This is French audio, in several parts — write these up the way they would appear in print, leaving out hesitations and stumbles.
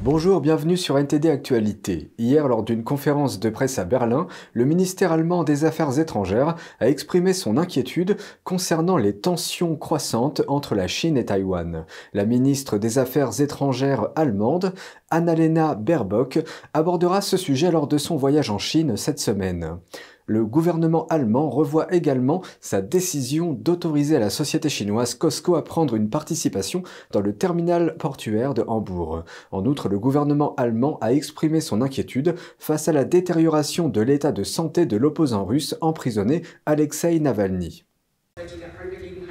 Bonjour, bienvenue sur NTD Actualité. Hier, lors d'une conférence de presse à Berlin, le ministère allemand des Affaires étrangères a exprimé son inquiétude concernant les tensions croissantes entre la Chine et Taïwan. La ministre des Affaires étrangères allemande, Annalena Baerbock, abordera ce sujet lors de son voyage en Chine cette semaine. Le gouvernement allemand revoit également sa décision d'autoriser la société chinoise COSCO à prendre une participation dans le terminal portuaire de Hambourg. En outre, le gouvernement allemand a exprimé son inquiétude face à la détérioration de l'état de santé de l'opposant russe emprisonné Alexeï Navalny.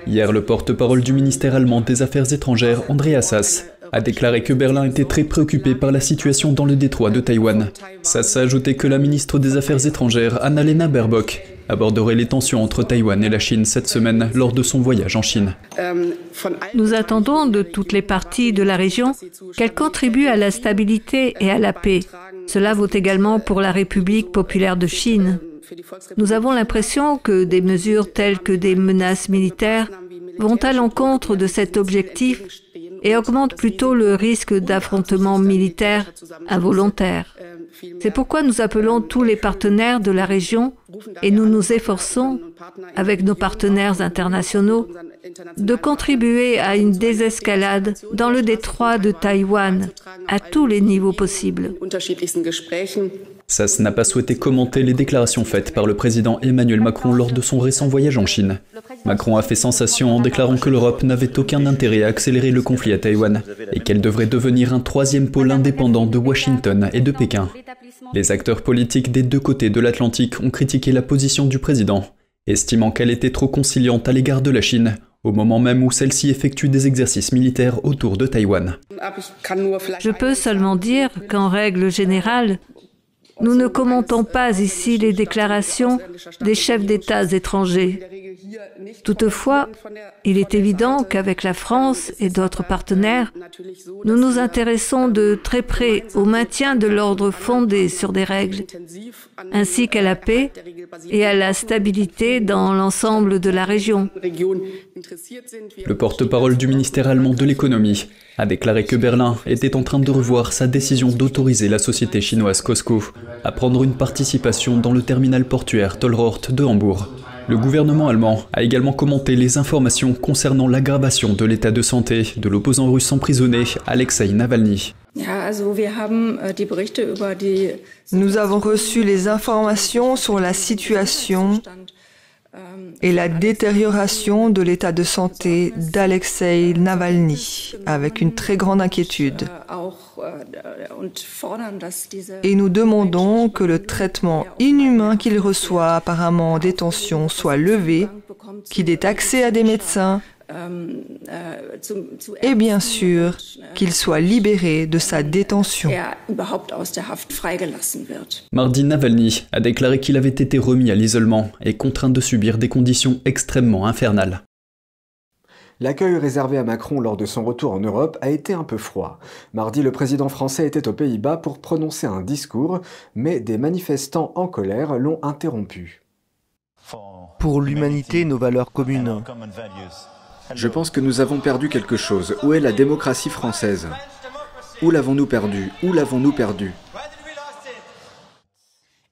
Hier, le porte-parole du ministère allemand des Affaires étrangères, Andreas Sass, a déclaré que Berlin était très préoccupé par la situation dans le détroit de Taïwan. Sass a ajouté que la ministre des Affaires étrangères, Annalena Baerbock, aborderait les tensions entre Taïwan et la Chine cette semaine lors de son voyage en Chine. Nous attendons de toutes les parties de la région qu'elles contribuent à la stabilité et à la paix. Cela vaut également pour la République populaire de Chine. Nous avons l'impression que des mesures telles que des menaces militaires vont à l'encontre de cet objectif et augmentent plutôt le risque d'affrontements militaires involontaires. C'est pourquoi nous appelons tous les partenaires de la région et nous nous efforçons, avec nos partenaires internationaux, de contribuer à une désescalade dans le détroit de Taïwan à tous les niveaux possibles. Sass n'a pas souhaité commenter les déclarations faites par le président Emmanuel Macron lors de son récent voyage en Chine. Macron a fait sensation en déclarant que l'Europe n'avait aucun intérêt à accélérer le conflit à Taïwan et qu'elle devrait devenir un troisième pôle indépendant de Washington et de Pékin. Les acteurs politiques des deux côtés de l'Atlantique ont critiqué la position du président, estimant qu'elle était trop conciliante à l'égard de la Chine, au moment même où celle-ci effectue des exercices militaires autour de Taïwan. Je peux seulement dire qu'en règle générale, nous ne commentons pas ici les déclarations des chefs d'État étrangers. Toutefois, il est évident qu'avec la France et d'autres partenaires, nous nous intéressons de très près au maintien de l'ordre fondé sur des règles, ainsi qu'à la paix et à la stabilité dans l'ensemble de la région. Le porte-parole du ministère allemand de l'économie a déclaré que Berlin était en train de revoir sa décision d'autoriser la société chinoise COSCO à prendre une participation dans le terminal portuaire Tollrort de Hambourg. Le gouvernement allemand a également commenté les informations concernant l'aggravation de l'état de santé de l'opposant russe emprisonné Alexeï Navalny. Nous avons reçu les informations sur la situation et la détérioration de l'état de santé d'Alexeï Navalny avec une très grande inquiétude. Et nous demandons que le traitement inhumain qu'il reçoit apparemment en détention soit levé, qu'il ait accès à des médecins et bien sûr qu'il soit libéré de sa détention. Mardi, Navalny a déclaré qu'il avait été remis à l'isolement et contraint de subir des conditions extrêmement infernales. L'accueil réservé à Macron lors de son retour en Europe a été un peu froid. Mardi, le président français était aux Pays-Bas pour prononcer un discours, mais des manifestants en colère l'ont interrompu. Pour l'humanité et nos valeurs communes. Je pense que nous avons perdu quelque chose. Où est la démocratie française? Où l'avons-nous perdue? Où l'avons-nous perdue?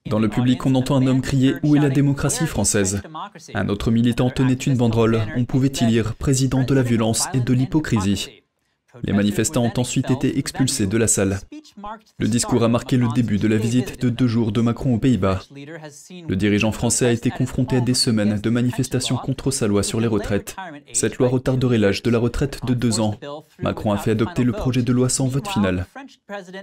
Dans le public, on entend un homme crier « Où est la démocratie française ?» Un autre militant tenait une banderole, on pouvait y lire « Président de la violence et de l'hypocrisie ». Les manifestants ont ensuite été expulsés de la salle. Le discours a marqué le début de la visite de 2 jours de Macron aux Pays-Bas. Le dirigeant français a été confronté à des semaines de manifestations contre sa loi sur les retraites. Cette loi retarderait l'âge de la retraite de 2 ans. Macron a fait adopter le projet de loi sans vote final.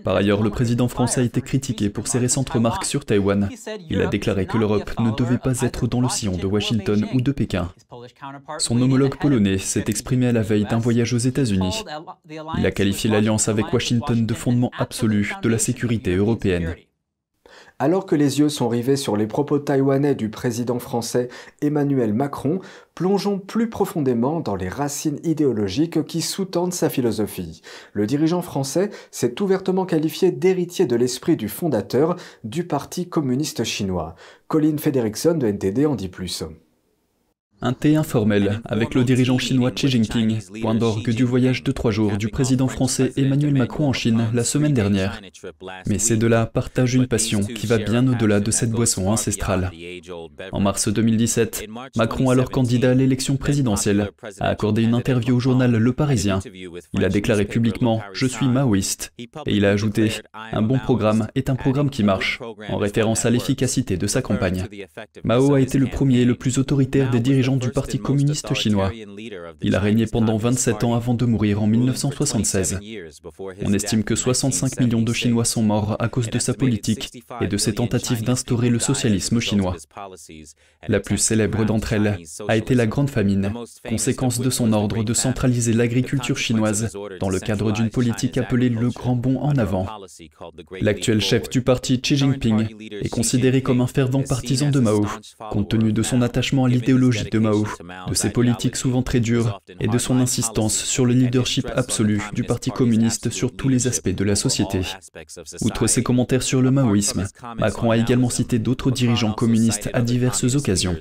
Par ailleurs, le président français a été critiqué pour ses récentes remarques sur Taïwan. Il a déclaré que l'Europe ne devait pas être dans le sillon de Washington ou de Pékin. Son homologue polonais s'est exprimé à la veille d'un voyage aux États-Unis. Il a qualifié l'alliance avec Washington de fondement absolu de la sécurité européenne. Alors que les yeux sont rivés sur les propos taïwanais du président français Emmanuel Macron, plongeons plus profondément dans les racines idéologiques qui sous-tendent sa philosophie. Le dirigeant français s'est ouvertement qualifié d'héritier de l'esprit du fondateur du Parti communiste chinois. Colin Frederickson de NTD en dit plus. Un thé informel avec le dirigeant chinois Xi Jinping, point d'orgue du voyage de 3 jours du président français Emmanuel Macron en Chine la semaine dernière. Mais ces deux-là partagent une passion qui va bien au-delà de cette boisson ancestrale. En mars 2017, Macron, alors candidat à l'élection présidentielle, a accordé une interview au journal Le Parisien. Il a déclaré publiquement « Je suis maoïste » et il a ajouté « Un bon programme est un programme qui marche », en référence à l'efficacité de sa campagne. Mao a été le premier et le plus autoritaire des dirigeants du Parti communiste chinois. Il a régné pendant 27 ans avant de mourir en 1976. On estime que 65 millions de Chinois sont morts à cause de sa politique et de ses tentatives d'instaurer le socialisme chinois. La plus célèbre d'entre elles a été la Grande Famine, conséquence de son ordre de centraliser l'agriculture chinoise dans le cadre d'une politique appelée le Grand Bond en avant. L'actuel chef du parti Xi Jinping est considéré comme un fervent partisan de Mao, compte tenu de son attachement à l'idéologie de Mao, de ses politiques souvent très dures et de son insistance sur le leadership absolu du Parti communiste sur tous les aspects de la société. Outre ses commentaires sur le maoïsme, Macron a également cité d'autres dirigeants communistes à diverses occasions.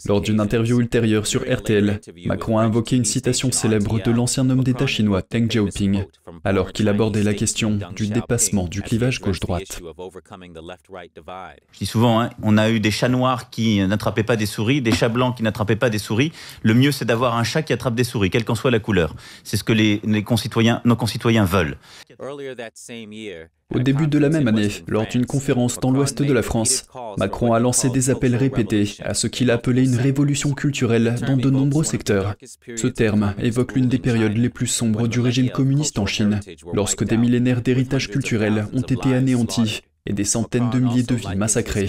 Lors d'une interview ultérieure sur RTL, Macron a invoqué une citation célèbre de l'ancien homme d'État chinois Deng Xiaoping, alors qu'il abordait la question du dépassement du clivage gauche-droite. Je dis souvent, on a eu des chats noirs qui n'attrapaient pas des souris, des chats blancs qui n'attrapaient pas des souris. Le mieux, c'est d'avoir un chat qui attrape des souris, quelle qu'en soit la couleur. C'est ce que nos concitoyens veulent. Au début de la même année, lors d'une conférence dans l'ouest de la France, Macron a lancé des appels répétés à ce qu'il a appelé une révolution culturelle dans de nombreux secteurs. Ce terme évoque l'une des périodes les plus sombres du régime communiste en Chine, lorsque des millénaires d'héritage culturel ont été anéantis et des centaines de milliers de vies massacrées.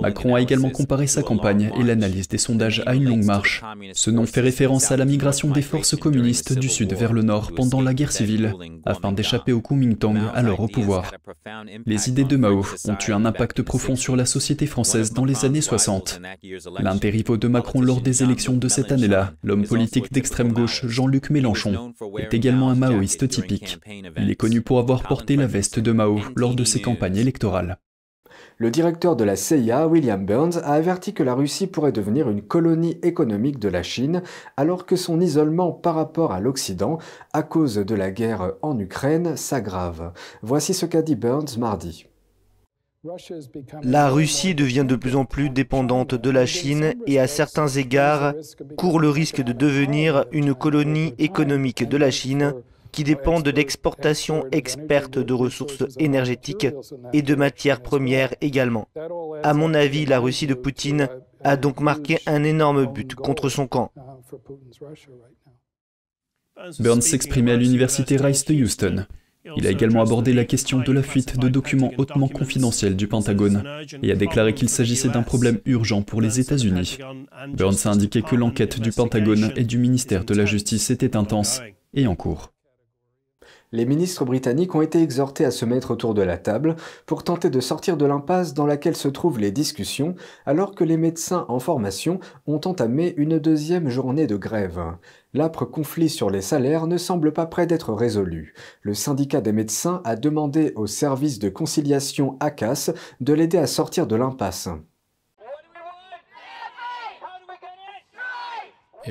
Macron a également comparé sa campagne et l'analyse des sondages à une longue marche. Ce nom fait référence à la migration des forces communistes du sud vers le nord pendant la guerre civile, afin d'échapper au Kuomintang, alors au pouvoir. Les idées de Mao ont eu un impact profond sur la société française dans les années 60. L'un des rivaux de Macron lors des élections de cette année-là, l'homme politique d'extrême gauche Jean-Luc Mélenchon, est également un maoïste typique. Il est connu pour avoir porté la veste de Mao lors de ses campagnes électorales. Le directeur de la CIA, William Burns, a averti que la Russie pourrait devenir une colonie économique de la Chine, alors que son isolement par rapport à l'Occident, à cause de la guerre en Ukraine, s'aggrave. Voici ce qu'a dit Burns mardi. La Russie devient de plus en plus dépendante de la Chine et à certains égards court le risque de devenir une colonie économique de la Chine qui dépendent de l'exportation experte de ressources énergétiques et de matières premières également. À mon avis, la Russie de Poutine a donc marqué un énorme but contre son camp. Burns s'exprimait à l'université Rice de Houston. Il a également abordé la question de la fuite de documents hautement confidentiels du Pentagone et a déclaré qu'il s'agissait d'un problème urgent pour les États-Unis. Burns a indiqué que l'enquête du Pentagone et du ministère de la Justice était intense et en cours. Les ministres britanniques ont été exhortés à se mettre autour de la table pour tenter de sortir de l'impasse dans laquelle se trouvent les discussions, alors que les médecins en formation ont entamé une deuxième journée de grève. L'âpre conflit sur les salaires ne semble pas près d'être résolu. Le syndicat des médecins a demandé au service de conciliation ACAS de l'aider à sortir de l'impasse.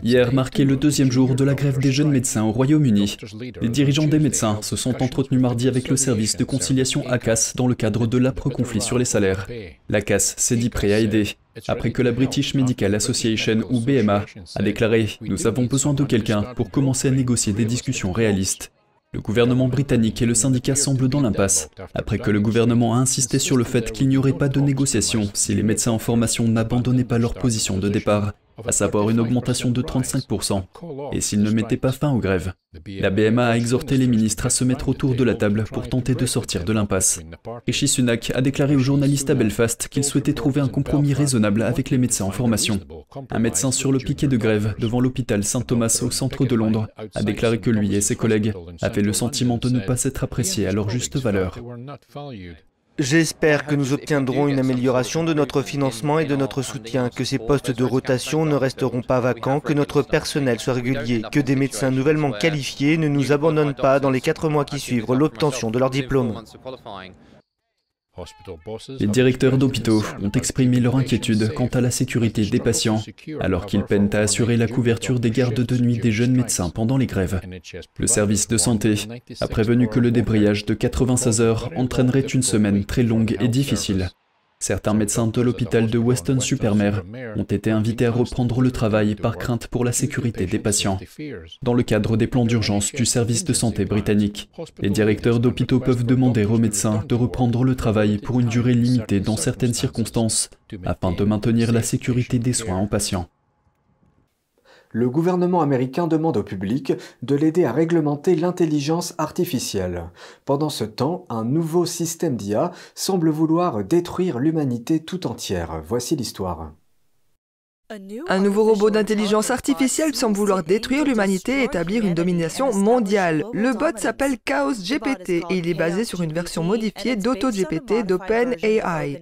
Hier marquait le deuxième jour de la grève des jeunes médecins au Royaume-Uni. Les dirigeants des médecins se sont entretenus mardi avec le service de conciliation ACAS dans le cadre de l'âpre conflit sur les salaires. L'ACAS s'est dit prêt à aider, après que la British Medical Association ou BMA a déclaré « Nous avons besoin de quelqu'un pour commencer à négocier des discussions réalistes ». Le gouvernement britannique et le syndicat semblent dans l'impasse, après que le gouvernement a insisté sur le fait qu'il n'y aurait pas de négociation si les médecins en formation n'abandonnaient pas leur position de départ, à savoir une augmentation de 35%, et s'ils ne mettaient pas fin aux grèves. La BMA a exhorté les ministres à se mettre autour de la table pour tenter de sortir de l'impasse. Rishi Sunak a déclaré aux journalistes à Belfast qu'il souhaitait trouver un compromis raisonnable avec les médecins en formation. Un médecin sur le piquet de grève devant l'hôpital Saint-Thomas au centre de Londres a déclaré que lui et ses collègues avaient le sentiment de ne pas s'être appréciés à leur juste valeur. J'espère que nous obtiendrons une amélioration de notre financement et de notre soutien, que ces postes de rotation ne resteront pas vacants, que notre personnel soit régulier, que des médecins nouvellement qualifiés ne nous abandonnent pas dans les 4 mois qui suivent l'obtention de leur diplôme. Les directeurs d'hôpitaux ont exprimé leur inquiétude quant à la sécurité des patients, alors qu'ils peinent à assurer la couverture des gardes de nuit des jeunes médecins pendant les grèves. Le service de santé a prévenu que le débrayage de 96 heures entraînerait une semaine très longue et difficile. Certains médecins de l'hôpital de Weston-super-Mare ont été invités à reprendre le travail par crainte pour la sécurité des patients. Dans le cadre des plans d'urgence du service de santé britannique, les directeurs d'hôpitaux peuvent demander aux médecins de reprendre le travail pour une durée limitée dans certaines circonstances, afin de maintenir la sécurité des soins aux patients. Le gouvernement américain demande au public de l'aider à réglementer l'intelligence artificielle. Pendant ce temps, un nouveau système d'IA semble vouloir détruire l'humanité tout entière. Voici l'histoire. Un nouveau robot d'intelligence artificielle semble vouloir détruire l'humanité et établir une domination mondiale. Le bot s'appelle Chaos GPT et il est basé sur une version modifiée d'AutoGPT d'OpenAI.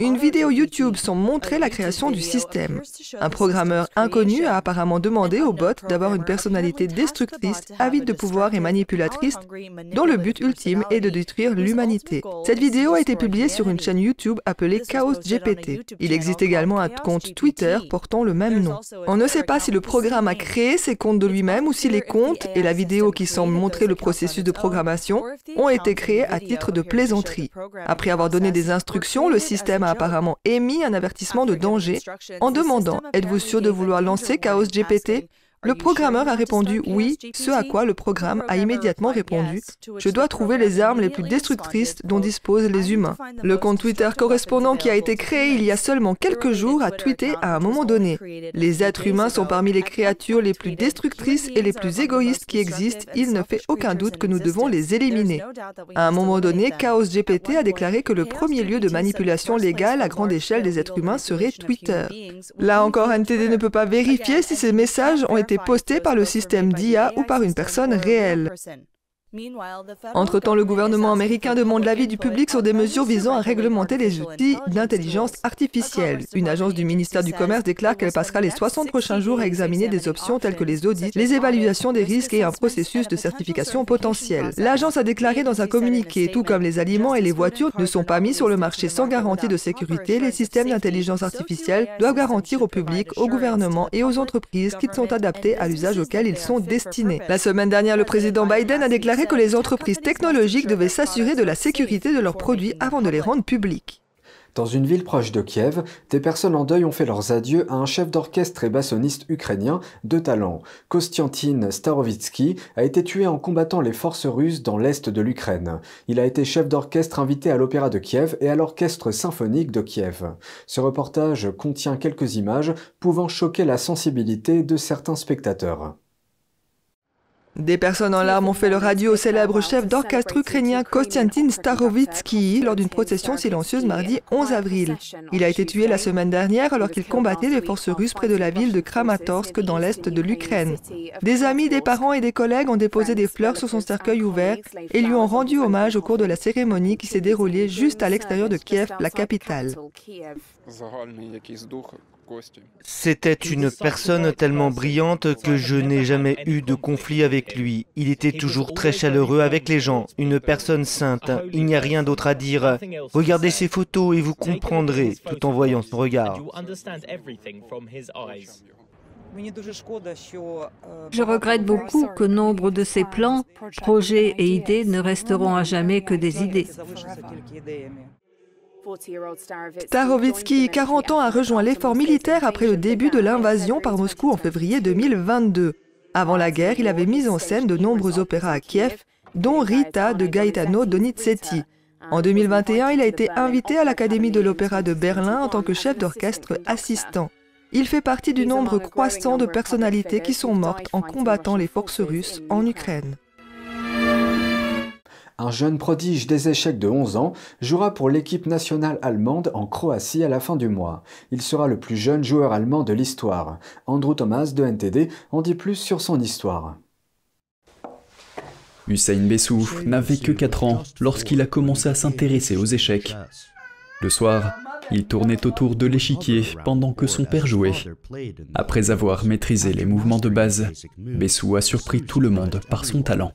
Une vidéo YouTube semble montrer la création du système. Un programmeur inconnu a apparemment demandé au bot d'avoir une personnalité destructrice, avide de pouvoir et manipulatrice, dont le but ultime est de détruire l'humanité. Cette vidéo a été publiée sur une chaîne YouTube appelée Chaos GPT. Il existe également un compte Twitter portant le même nom. On ne sait pas si le programme a créé ces comptes de lui-même ou si les comptes et la vidéo qui semble montrer le processus de programmation ont été créés à titre de plaisanterie. Après avoir donné des instructions, le système a apparemment émis un avertissement de danger en demandant « Êtes-vous sûr de vouloir lancer Chaos GPT ?» Le programmeur a répondu oui, ce à quoi le programme a immédiatement répondu « Je dois trouver les armes les plus destructrices dont disposent les humains ». Le compte Twitter correspondant qui a été créé il y a seulement quelques jours a tweeté à un moment donné « Les êtres humains sont parmi les créatures les plus destructrices et les plus égoïstes qui existent, il ne fait aucun doute que nous devons les éliminer ». À un moment donné, Chaos GPT a déclaré que le premier lieu de manipulation légale à grande échelle des êtres humains serait Twitter. Là encore, NTD ne peut pas vérifier si ces messages ont été postés par le système d'IA ou par une personne réelle. Entre-temps, le gouvernement américain demande l'avis du public sur des mesures visant à réglementer les outils d'intelligence artificielle. Une agence du ministère du Commerce déclare qu'elle passera les 60 prochains jours à examiner des options telles que les audits, les évaluations des risques et un processus de certification potentiel. L'agence a déclaré dans un communiqué, tout comme les aliments et les voitures ne sont pas mis sur le marché sans garantie de sécurité, les systèmes d'intelligence artificielle doivent garantir au public, au gouvernement et aux entreprises qu'ils sont adaptés à l'usage auquel ils sont destinés. La semaine dernière, le président Biden a déclaré que les entreprises technologiques devaient s'assurer de la sécurité de leurs produits avant de les rendre publics. Dans une ville proche de Kiev, des personnes en deuil ont fait leurs adieux à un chef d'orchestre et bassoniste ukrainien de talent. Kostiantin Starovitsky a été tué en combattant les forces russes dans l'est de l'Ukraine. Il a été chef d'orchestre invité à l'Opéra de Kiev et à l'Orchestre symphonique de Kiev. Ce reportage contient quelques images pouvant choquer la sensibilité de certains spectateurs. Des personnes en larmes ont fait leur adieu au célèbre chef d'orchestre ukrainien Kostiantin Starovitsky lors d'une procession silencieuse mardi 11 avril. Il a été tué la semaine dernière alors qu'il combattait les forces russes près de la ville de Kramatorsk dans l'est de l'Ukraine. Des amis, des parents et des collègues ont déposé des fleurs sur son cercueil ouvert et lui ont rendu hommage au cours de la cérémonie qui s'est déroulée juste à l'extérieur de Kiev, la capitale. C'était une personne tellement brillante que je n'ai jamais eu de conflit avec lui. Il était toujours très chaleureux avec les gens, une personne sainte. Il n'y a rien d'autre à dire. Regardez ses photos et vous comprendrez tout en voyant son regard. Je regrette beaucoup que nombre de ces plans, projets et idées ne resteront à jamais que des idées. Starovitsky, 40 ans, a rejoint l'effort militaire après le début de l'invasion par Moscou en février 2022. Avant la guerre, il avait mis en scène de nombreux opéras à Kiev, dont Rita de Gaetano Donizetti. En 2021, il a été invité à l'Académie de l'Opéra de Berlin en tant que chef d'orchestre assistant. Il fait partie du nombre croissant de personnalités qui sont mortes en combattant les forces russes en Ukraine. Un jeune prodige des échecs de 11 ans jouera pour l'équipe nationale allemande en Croatie à la fin du mois. Il sera le plus jeune joueur allemand de l'histoire. Andrew Thomas de NTD en dit plus sur son histoire. Hussein Bessou n'avait que 4 ans lorsqu'il a commencé à s'intéresser aux échecs. Le soir, il tournait autour de l'échiquier pendant que son père jouait. Après avoir maîtrisé les mouvements de base, Bessou a surpris tout le monde par son talent.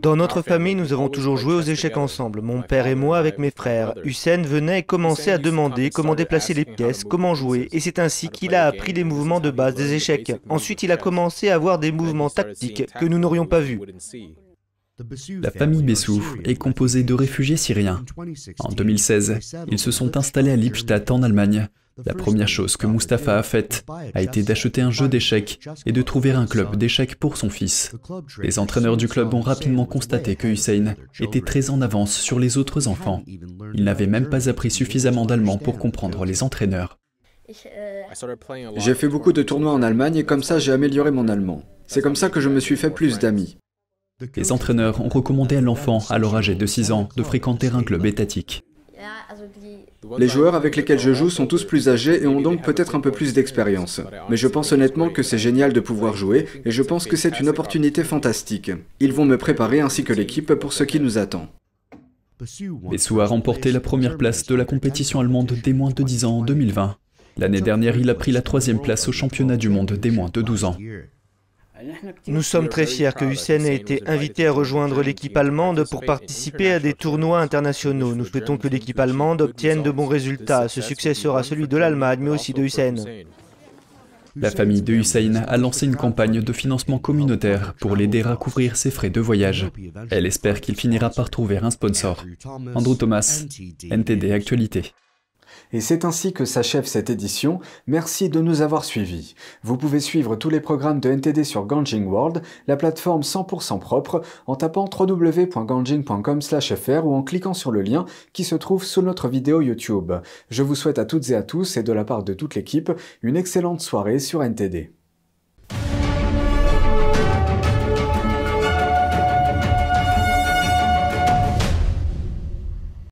Dans notre famille, nous avons toujours joué aux échecs ensemble, mon père et moi avec mes frères. Hussein venait et commençait à demander comment déplacer les pièces, comment jouer, et c'est ainsi qu'il a appris les mouvements de base des échecs. Ensuite, il a commencé à avoir des mouvements tactiques que nous n'aurions pas vus. La famille Bessou est composée de réfugiés syriens. En 2016, ils se sont installés à Lippstadt en Allemagne. La première chose que Mustapha a faite a été d'acheter un jeu d'échecs et de trouver un club d'échecs pour son fils. Les entraîneurs du club ont rapidement constaté que Hussein était très en avance sur les autres enfants. Il n'avait même pas appris suffisamment d'allemand pour comprendre les entraîneurs. J'ai fait beaucoup de tournois en Allemagne et comme ça j'ai amélioré mon allemand. C'est comme ça que je me suis fait plus d'amis. Les entraîneurs ont recommandé à l'enfant, alors âgé de 6 ans, de fréquenter un club étatique. Les joueurs avec lesquels je joue sont tous plus âgés et ont donc peut-être un peu plus d'expérience. Mais je pense honnêtement que c'est génial de pouvoir jouer et je pense que c'est une opportunité fantastique. Ils vont me préparer ainsi que l'équipe pour ce qui nous attend. Bessou a remporté la première place de la compétition allemande des moins de 10 ans en 2020. L'année dernière, il a pris la 3e place au championnat du monde des moins de 12 ans. Nous sommes très fiers que Hussein ait été invité à rejoindre l'équipe allemande pour participer à des tournois internationaux. Nous souhaitons que l'équipe allemande obtienne de bons résultats. Ce succès sera celui de l'Allemagne, mais aussi de Hussein. La famille de Hussein a lancé une campagne de financement communautaire pour l'aider à couvrir ses frais de voyage. Elle espère qu'il finira par trouver un sponsor. Andrew Thomas, NTD Actualité. Et c'est ainsi que s'achève cette édition. Merci de nous avoir suivis. Vous pouvez suivre tous les programmes de NTD sur Ganjing World, la plateforme 100% propre, en tapant www.ganjing.com/fr ou en cliquant sur le lien qui se trouve sous notre vidéo YouTube. Je vous souhaite à toutes et à tous, et de la part de toute l'équipe, une excellente soirée sur NTD.